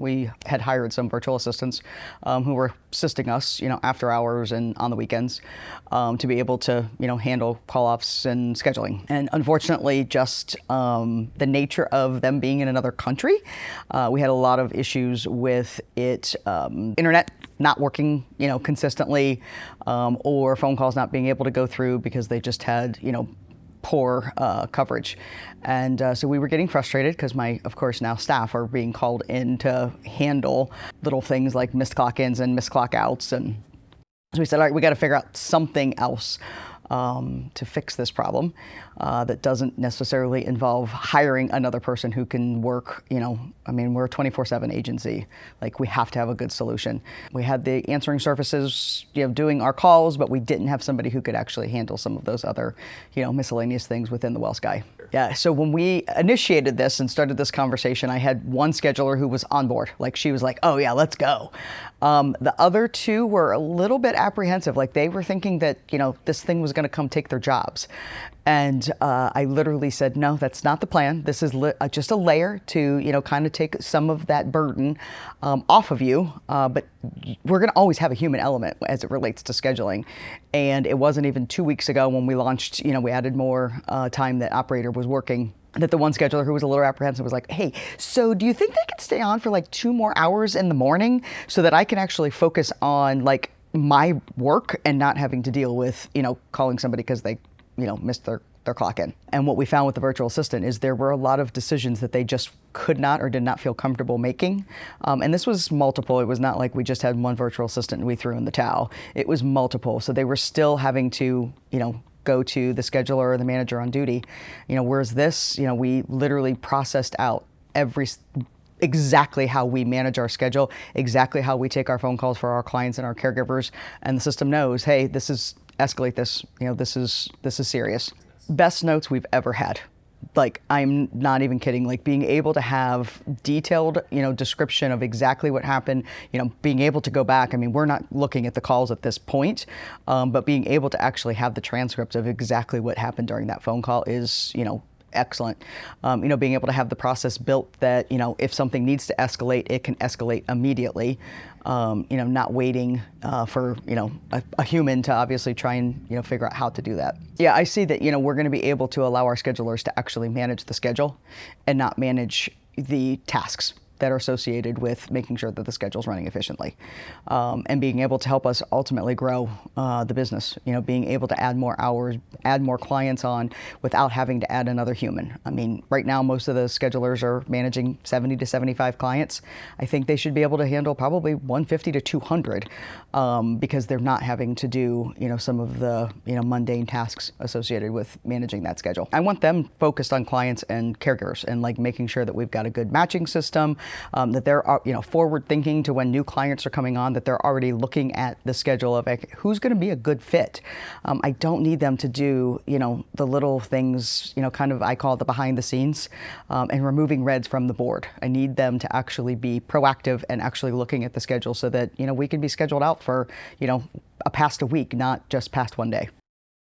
We had hired some virtual assistants who were assisting us, after hours and on the weekends to be able to, handle call-offs and scheduling. And unfortunately, just the nature of them being in another country, we had a lot of issues with it, internet not working, consistently, or phone calls not being able to go through because they just had, poor coverage. And so we were getting frustrated because of course, now staff are being called in to handle little things like missed clock-ins and missed clock-outs. And so we said, all right, we got to figure out something else to fix this problem that doesn't necessarily involve hiring another person who can work, we're a 24/7 agency. Like, we have to have a good solution. We had the answering services, doing our calls, but we didn't have somebody who could actually handle some of those other, miscellaneous things within the WellSky. Yeah, so when we initiated this and started this conversation, I had one scheduler who was on board. Like, she was like, oh yeah, let's go. The other two were a little bit apprehensive. Like, they were thinking that, this thing was going to come take their jobs. And I literally said, no, that's not the plan. This is just a layer to, kind of take some of that burden off of you. But we're going to always have a human element as it relates to scheduling. And it wasn't even 2 weeks ago when we launched, we added more time that operator was working, that the one scheduler who was a little apprehensive was like, hey, so do you think they could stay on for like 2 more hours in the morning so that I can actually focus on like my work and not having to deal with, calling somebody because they, missed their clock in. And what we found with the virtual assistant is there were a lot of decisions that they just could not or did not feel comfortable making. And this was multiple. It was not like we just had one virtual assistant and we threw in the towel. It was multiple. So they were still having to, go to the scheduler or the manager on duty. Whereas this, we literally processed out exactly how we manage our schedule, exactly how we take our phone calls for our clients and our caregivers. And the system knows, hey, escalate this, this is serious. Best notes we've ever had. Like, I'm not even kidding, like being able to have detailed, description of exactly what happened, being able to go back. I mean, we're not looking at the calls at this point, but being able to actually have the transcript of exactly what happened during that phone call is, excellent. Being able to have the process built that, if something needs to escalate, it can escalate immediately. Not waiting for, a human to obviously try and, figure out how to do that. Yeah, I see that, we're going to be able to allow our schedulers to actually manage the schedule and not manage the tasks that are associated with making sure that the schedule is running efficiently, and being able to help us ultimately grow the business. Being able to add more hours, add more clients on without having to add another human. I mean, right now most of the schedulers are managing 70 to 75 clients. I think they should be able to handle probably 150 to 200 because they're not having to do some of the mundane tasks associated with managing that schedule. I want them focused on clients and caregivers and like making sure that we've got a good matching system. That they're forward thinking to when new clients are coming on, that they're already looking at the schedule of like, who's going to be a good fit. I don't need them to do the little things, kind of, I call it the behind the scenes, and removing reds from the board. I need them to actually be proactive and actually looking at the schedule so that we can be scheduled out for past a week, not just past one day.